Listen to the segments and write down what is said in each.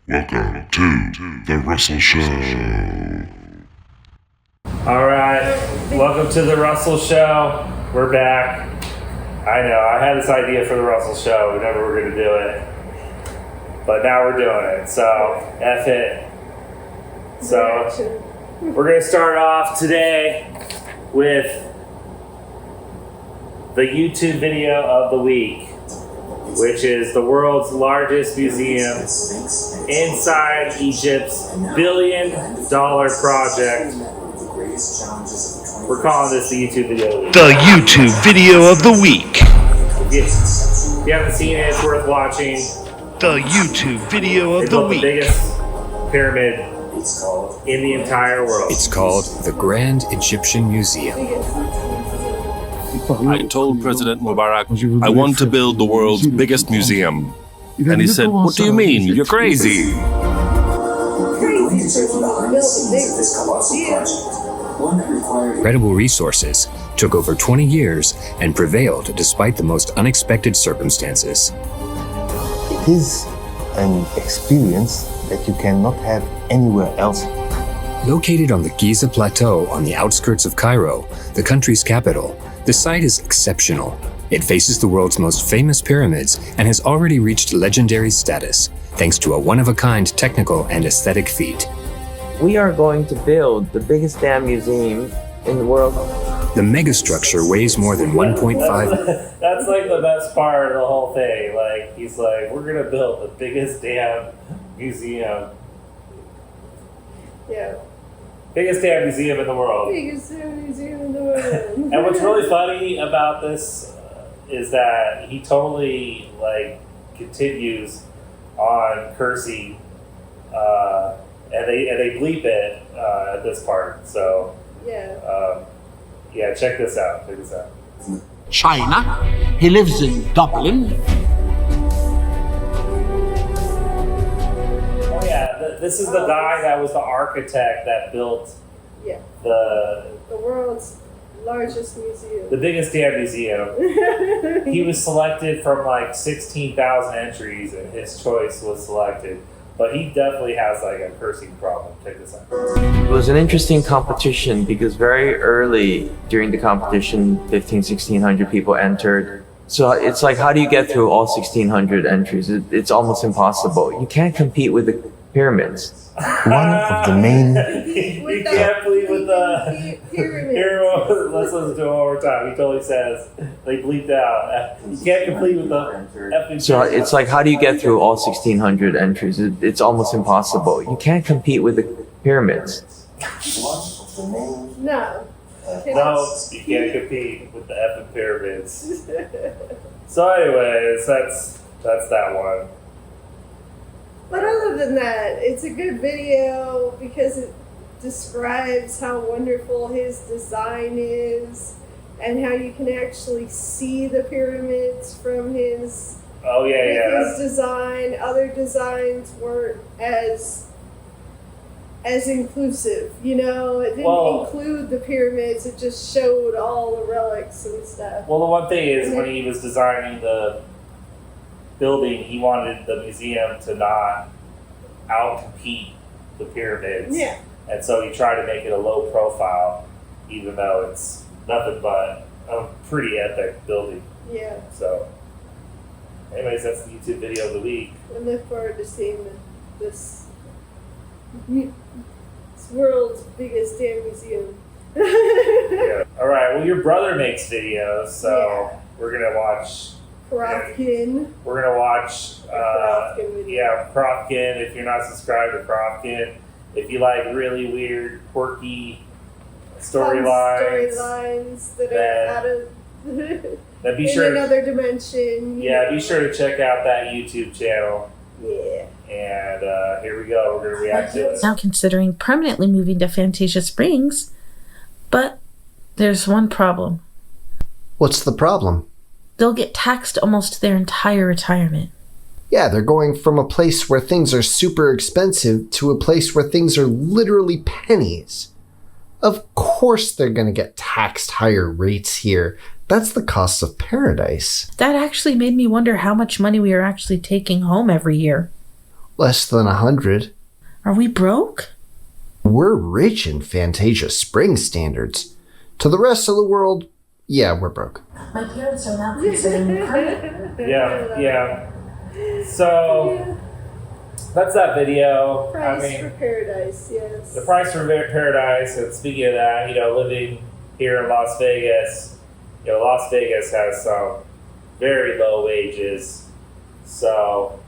Welcome to The Russell Show. Alright, welcome to The Russell Show. We're back. I know, I had this idea for The Russell Show. We never were going to do it. But now we're doing it, so F it. So, we're going to start off today with the YouTube video of the week, which is the world's largest museum inside Egypt's billion-dollar project. We're calling this the YouTube video of the week. The YouTube video of the week. If you haven't seen it, it's worth watching. The YouTube video of It's the the week. biggest pyramid in the entire world. It's called the Grand Egyptian Museum. I told President Mubarak I want to build the world's biggest museum. And he said, "What do you mean? You're crazy." Credible resources took over 20 years and prevailed despite the most unexpected circumstances. It is an experience that you cannot have anywhere else. Located on the Giza Plateau on the outskirts of Cairo, the country's capital, the site is exceptional. It faces the world's most famous pyramids and has already reached legendary status, thanks to a one-of-a-kind technical and aesthetic feat. We are going to build the biggest damn museum in the world. The megastructure weighs more than 1.5. That's like the best part of the whole thing. Like, he's like, we're going to build the biggest damn museum. Yeah. Biggest damn museum in the world. Biggest damn museum in the world. And what's really funny about this is that he totally, like, continues on cursing, and they bleep it at this part. So, Yeah. check this out. Check this out. China. He lives in Dublin. Oh yeah, this is the guy that was the architect that built Yeah. the world's largest museum. the biggest damn museum. He was selected from like 16,000 entries, and his choice was selected. But he definitely has like a cursing problem. Check this out. It was an interesting competition because very early during the competition, 1,600 people entered. So it's like, how do you get through all 1,600 entries? It's almost impossible. You can't compete with the pyramids. One of the main You can't bleep with the pyramids. Here, let's listen to it one more time. He totally says they bleeped out. You can't complete with the effing So pyramids. it's like, how do you get through all 1,600 entries? It's almost impossible. You can't compete with the pyramids. No. No, you can't compete with the effing pyramids. So, anyways, that's that one. But other than that, it's a good video because it describes how wonderful his design is and how you can actually see the pyramids from his Oh yeah. his design. Other designs weren't as inclusive, you know. It didn't include the pyramids. It just showed all the relics and stuff. Well, the one thing is when he was designing the building, he wanted the museum to not outcompete the pyramids. Yeah. And so he tried to make it a low profile, even though it's nothing but a pretty epic building. Yeah. So, anyways, that's the YouTube video of the week. I look forward to seeing this world's biggest damn museum. Yeah. All right. Well, your brother makes videos, so Yeah. we're gonna watch. Krofkin. We're gonna watch. Krofkin video. Krofkin. If you're not subscribed to Krofkin, if you like really weird, quirky storylines, that are out of then be in sure. another dimension. Yeah, be sure to check out that YouTube channel. Yeah. And here we go. We're gonna react to it. Now considering permanently moving to Fantasia Springs, but there's one problem. What's the problem? They'll get taxed almost their entire retirement. Yeah, they're going from a place where things are super expensive to a place where things are literally pennies. Of course they're going to get taxed higher rates here. That's the cost of paradise. That actually made me wonder how much money we are actually taking home every year. Less than 100. Are we broke? We're rich in Fantasia Springs standards. To the rest of the world, yeah, we're broke. My parents are now considering me permanent. Yeah. So that's that video. Price for Paradise, yes. The price for paradise. And speaking of that, living here in Las Vegas, Las Vegas has some very low wages. So,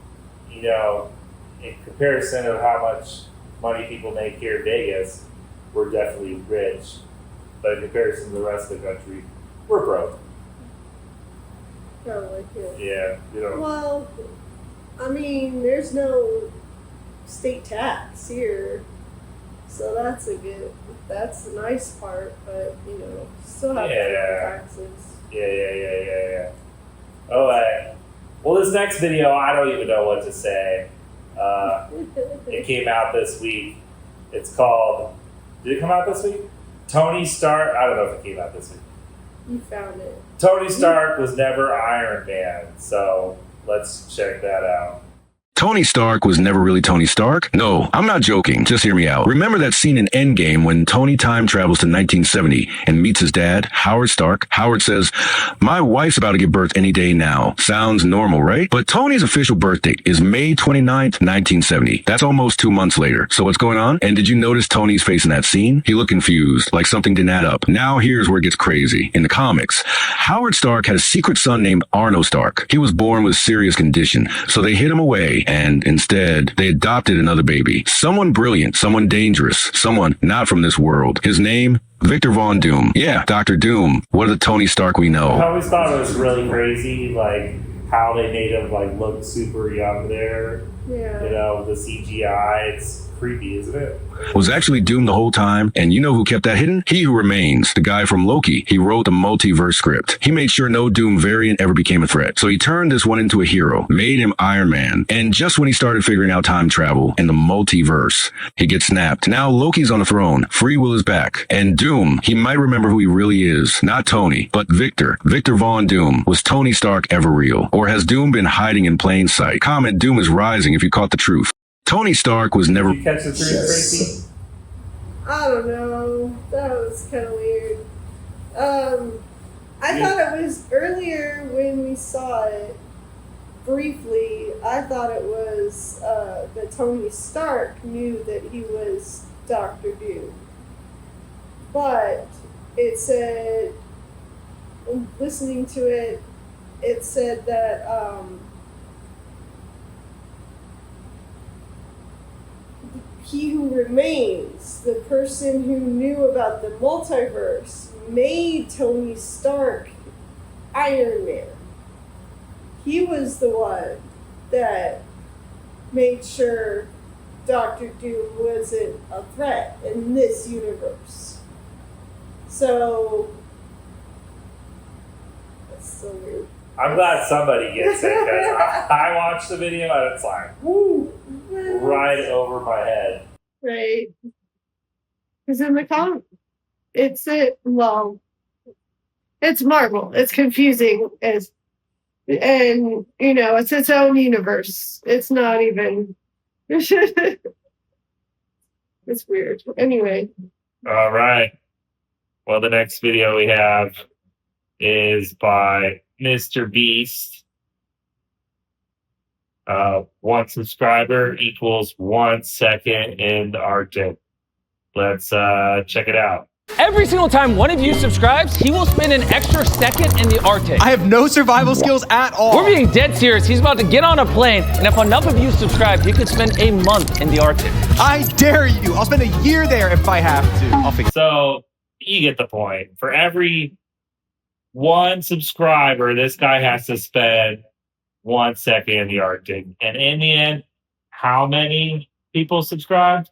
in comparison of how much money people make here in Vegas, we're definitely rich. But in comparison to the rest of the country, we're broke. Probably, Yeah. Well, there's no state tax here. So that's a nice part, but, still have to pay taxes. Yeah. Oh, well, this next video, I don't even know what to say. It came out this week. It's called, did it come out this week? Tony Stark, I don't know if it came out this week. You found it. Tony Stark was never Iron Man, so let's check that out. Tony Stark was never really Tony Stark? No, I'm not joking. Just hear me out. Remember that scene in Endgame when Tony time travels to 1970 and meets his dad, Howard Stark? Howard says, "My wife's about to give birth any day now." Sounds normal, right? But Tony's official birth date is May 29th, 1970. That's almost 2 months later. So what's going on? And did you notice Tony's face in that scene? He looked confused, like something didn't add up. Now here's where it gets crazy. In the comics, Howard Stark had a secret son named Arno Stark. He was born with serious condition, so they hid him away. And instead, they adopted another baby. Someone brilliant, someone dangerous, someone not from this world. His name, Victor Von Doom. Yeah, Dr. Doom. What of the Tony Stark we know? I always thought it was really crazy, how they made him, look super young there. Yeah. The CGI. It's creepy, isn't it? Was actually Doom the whole time, and you know who kept that hidden? He Who Remains, the guy from Loki. He wrote the multiverse script. He made sure no Doom variant ever became a threat. So he turned this one into a hero, made him Iron Man. And just when he started figuring out time travel and the multiverse, he gets snapped. Now Loki's on the throne. Free will is back. And Doom, he might remember who he really is. Not Tony, but Victor. Victor Von Doom. Was Tony Stark ever real? Or has Doom been hiding in plain sight? Comment Doom is rising if you caught the truth. Tony Stark was never... Did you catch the truth, Tracy? I don't know. That was kind of weird. I thought it was earlier when we saw it briefly. I thought it was that Tony Stark knew that he was Dr. Doom. But it said, listening to it, it said that He Who Remains, the person who knew about the multiverse, made Tony Stark Iron Man. He was the one that made sure Dr. Doom wasn't a threat in this universe. So, that's so weird. I'm glad somebody gets it, because I watched the video and it's like, woo, right over my head. Right. Because in the comic, it's Marvel. It's confusing it's its own universe. It's not even, it's weird. Anyway. All right. Well, the next video we have is by Mr. Beast. 1 subscriber equals 1 second in the Arctic. Let's check it out. Every single time one of you subscribes, he will spend an extra second in the Arctic. I have no survival skills at all. We're being dead serious. He's about to get on a plane, and if enough of you subscribe, he could spend a month in the Arctic. I dare you. I'll spend a year there if I have to. So, you get the point. For every 1 subscriber, this guy has to spend 1 second in the Arctic. And in the end, how many people subscribed?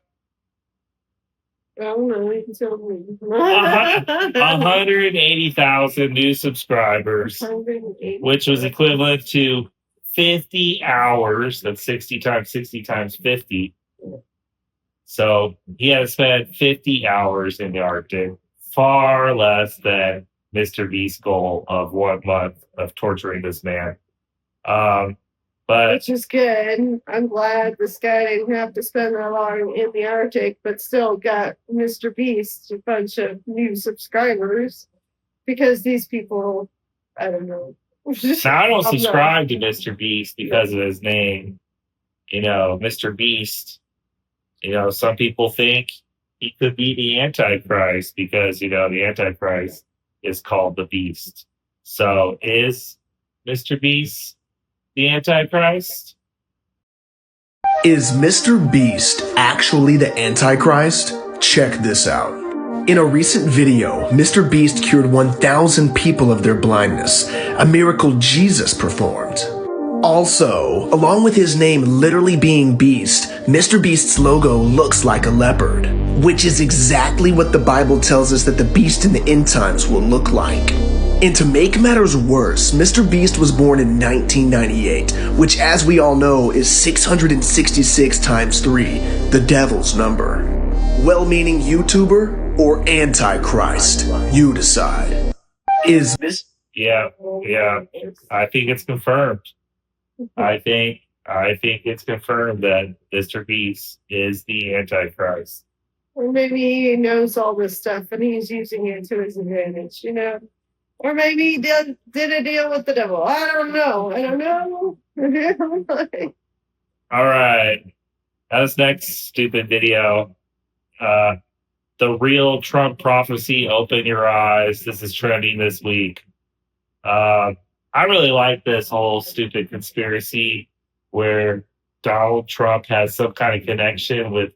I don't know. You can tell me. 180,000 new subscribers, which was equivalent to 50 hours. That's 60 times 60 times 50. So he had to spend 50 hours in the Arctic, far less than Mr. Beast's goal of 1 month of torturing this man. But which is good. I'm glad this guy didn't have to spend that long in the Arctic, but still got Mr. Beast a bunch of new subscribers because these people, I don't know. now I don't subscribe to Mr. Beast because of his name. You know, Mr. Beast, you know, some people think he could be the Antichrist because, you know, the Antichrist is called the Beast. So is Mr. Beast the Antichrist? Is Mr. Beast actually the Antichrist? Check this out. In a recent video, Mr. Beast cured 1,000 people of their blindness, a miracle Jesus performed. Also, along with his name literally being Beast, Mr. Beast's logo looks like a leopard, which is exactly what the Bible tells us that the beast in the end times will look like. And to make matters worse, Mr. Beast was born in 1998, which as we all know is 666 times 3, the devil's number. Well-meaning YouTuber or Antichrist? You decide. Is this? Yeah. I think it's confirmed. I think it's confirmed that Mr. Beast is the Antichrist. Or maybe he knows all this stuff and he's using it to his advantage, you know? Or maybe he did a deal with the devil. I don't know. All right. This next stupid video. The real Trump prophecy, open your eyes. This is trending this week. I really like this whole stupid conspiracy where Donald Trump has some kind of connection with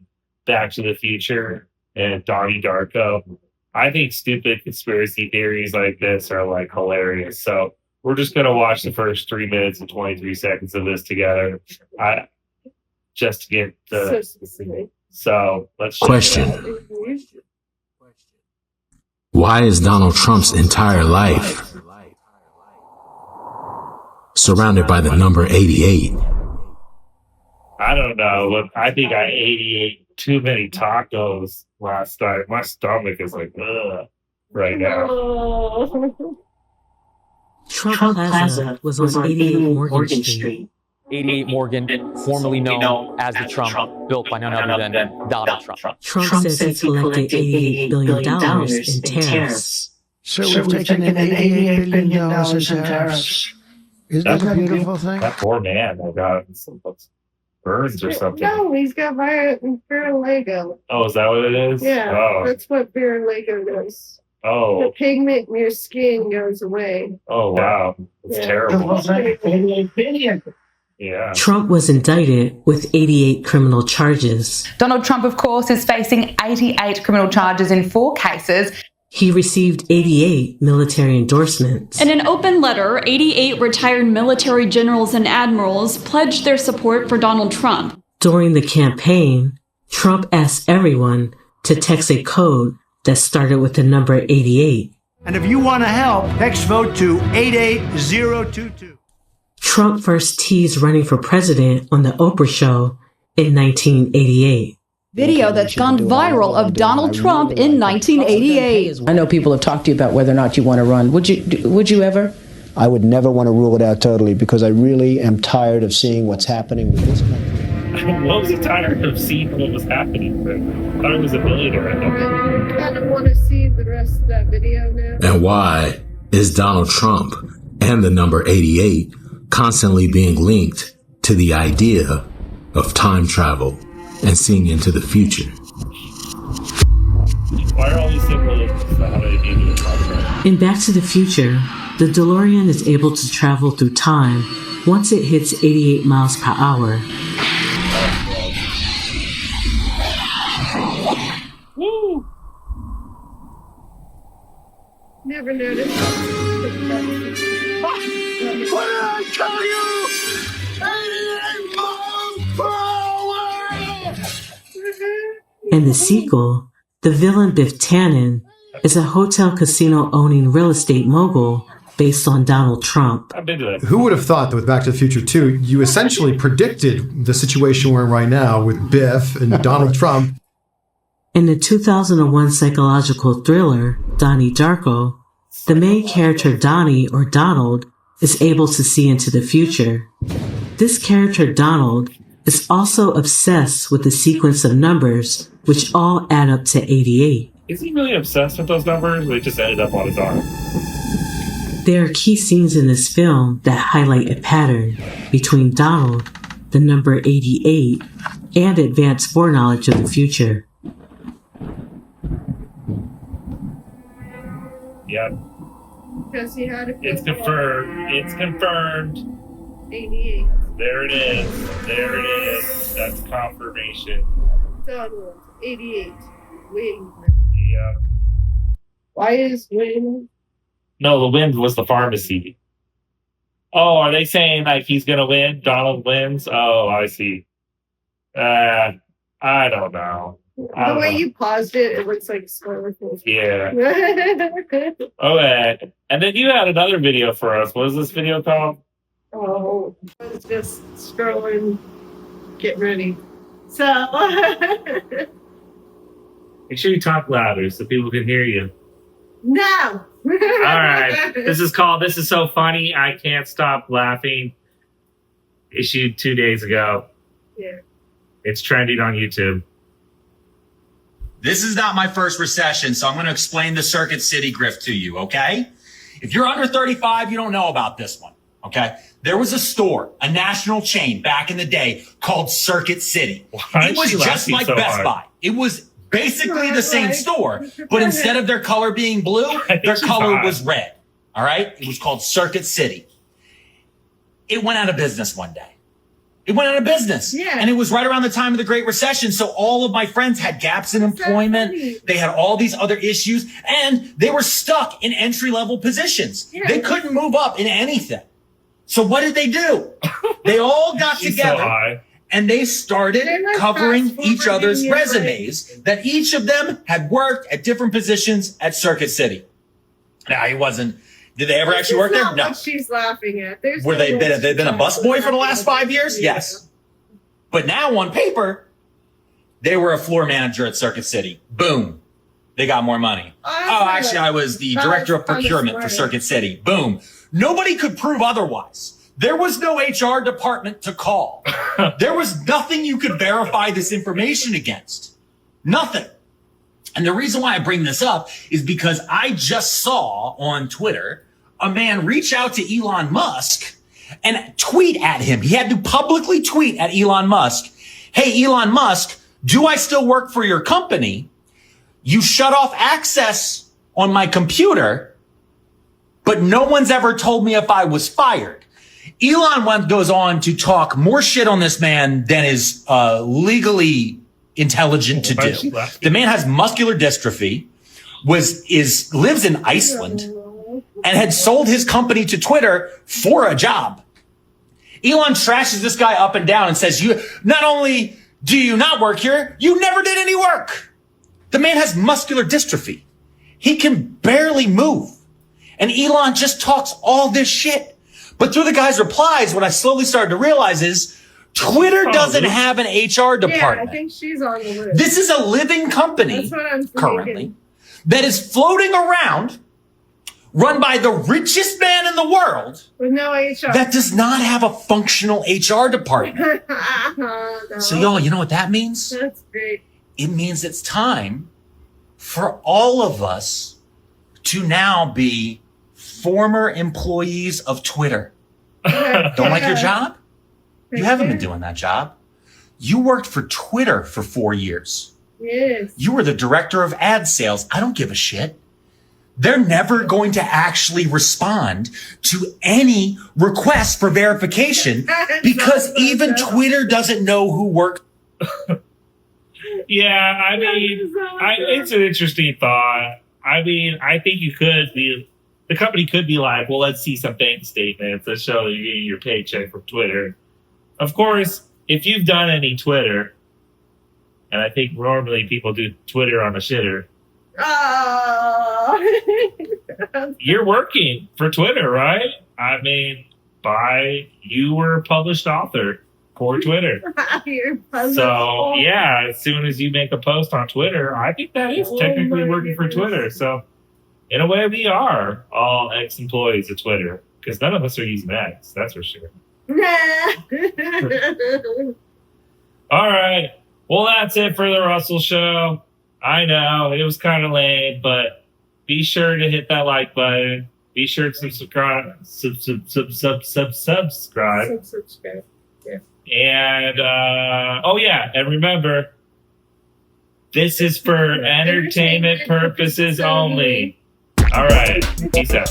Back to the Future and Donnie Darko. I think stupid conspiracy theories like this are like hilarious. So we're just going to watch the first 3 minutes and 23 seconds of this together. Just to get the... So specific. So let's... Question. Why is Donald Trump's entire life surrounded by the number 88? I don't know. Look, I think I ate too many tacos last night. My stomach is like, ugh, right now. Trump Plaza was on 88 Morgan Street. 88 Morgan, formerly known as the Trump, built by none other than Donald Trump. Trump says he collected $88 billion in tariffs. So we've taken in $88 billion in tariffs. Isn't that a beautiful thing? That poor man, I got some burns or something. No, he's got Lego. Oh, is that what it is? Yeah, oh. That's what Lego does. Oh. The pigment in your skin goes away. Oh, wow. It's terrible. Yeah. Trump was indicted with 88 criminal charges. Donald Trump, of course, is facing 88 criminal charges in 4 cases. He received 88 military endorsements. In an open letter, 88 retired military generals and admirals pledged their support for Donald Trump. During the campaign, Trump asked everyone to text a code that started with the number 88. And if you want to help, text vote to 88022. Trump first teased running for president on the Oprah Show in 1988. Video that's gone viral of Donald Trump in 1988. I know people have talked to you about whether or not you want to run. Would you ever? I would never want to rule it out totally because I really am tired of seeing what's happening with this country. What was he tired of seeing what was happening? I thought he was a billionaire. I kind of want to see the rest of that video now. And why is Donald Trump and the number 88 constantly being linked to the idea of time travel and seeing into the future? Why are all these symbols? How do they do this? In Back to the Future, the DeLorean is able to travel through time once it hits 88 miles per hour. Woo! Never noticed. What did I tell you? 88 miles per hour! In the sequel, the villain Biff Tannen is a hotel casino owning real estate mogul based on Donald Trump. I've been to that. Who would have thought that with Back to the Future 2, you essentially predicted the situation we're in right now with Biff and Donald Trump. In the 2001 psychological thriller, Donnie Darko, the main character Donnie, or Donald, is able to see into the future. this character, Donald, is also obsessed with the sequence of numbers, which all add up to 88. Is he really obsessed with those numbers? They just ended up on his arm. There are key scenes in this film that highlight a pattern between Donald, the number 88, and advanced foreknowledge of the future. Yep. Because he had a It's confirmed. It's confirmed. 88. There it is. There it is. That's confirmation. Donald, 88. Wing. Yeah. Why is Wing? No, the win was the pharmacy. Oh, are they saying like he's gonna win? Donald wins? Oh, I see. I don't know. The way you paused it, it looks like spoiler. Yeah. Okay. And then you had another video for us. What is this video called? Oh, I was just scrolling, getting ready. So, Make sure you talk louder so people can hear you. no. All right. This is called This Is So Funny, I Can't Stop Laughing. Issued 2 days ago. Yeah. It's trending on YouTube. This is not my first recession, so I'm going to explain the Circuit City grift to you, okay? If you're under 35, you don't know about this one, okay? There was a store, a national chain back in the day called Circuit City. It was just like Best Buy. It was basically the same store, but instead of their color being blue, their color was red, all right? It was called Circuit City. It went out of business one day. It went out of business. Yeah. And it was right around the time of the Great Recession. So all of my friends had gaps in employment. They had all these other issues and they were stuck in entry-level positions. Yeah. They couldn't move up in anything. So what did they do? They all got together and they started covering each other's resumes that each of them had worked at different positions at Circuit City. Now, he wasn't. Did they ever actually work there? No. What she's laughing at. There's Were they been a busboy for the last 5 years? Yeah. Yes. But now on paper, they were a floor manager at Circuit City. Boom. They got more money. Oh, actually, I was the director of procurement for Circuit City. Boom. Nobody could prove otherwise. There was no HR department to call. There was nothing you could verify this information against. Nothing. And the reason why I bring this up is because I just saw on Twitter a man reach out to Elon Musk and tweet at him. He had to publicly tweet at Elon Musk, "Hey, Elon Musk, do I still work for your company? You shut off access on my computer, but no one's ever told me if I was fired." Elon goes on to talk more shit on this man than is legally intelligent to do. The man has muscular dystrophy, lives in Iceland, and had sold his company to Twitter for a job. Elon trashes this guy up and down and says, "You not only do you not work here, you never did any work." The man has muscular dystrophy. He can barely move. And Elon just talks all this shit. But through the guy's replies, what I slowly started to realize is Twitter doesn't have an HR department. Yeah, I think she's on the list. This is a living company That's what I'm currently that is floating around, run by the richest man in the world, with no HR. that does not have a functional HR department. No. So y'all, you know what that means? That's great. It means it's time for all of us to now be former employees of Twitter. Don't like your job? You haven't been doing that job. You worked for Twitter for 4 years. Yes. You were the director of ad sales. I don't give a shit. They're never going to actually respond to any requests for verification because even Twitter doesn't know who worked. Yeah, I mean, it's an interesting thought. I mean, I think the company could be like, well, let's see some bank statements that show you're getting your paycheck from Twitter. Of course, if you've done any Twitter, and I think normally people do Twitter on a shitter, you're working for Twitter, right? I mean, you were a published author for Twitter. So, yeah, as soon as you make a post on Twitter, I think that is technically working for Twitter. So, in a way, we are all ex-employees of Twitter, because none of us are using X, that's for sure. All right. Well, that's it for the Russell Show. I know it was kind of lame, but be sure to hit that like button. Be sure to subscribe. Subscribe. Yeah. And oh yeah, and remember, this is for entertainment purposes only. All right, peace out.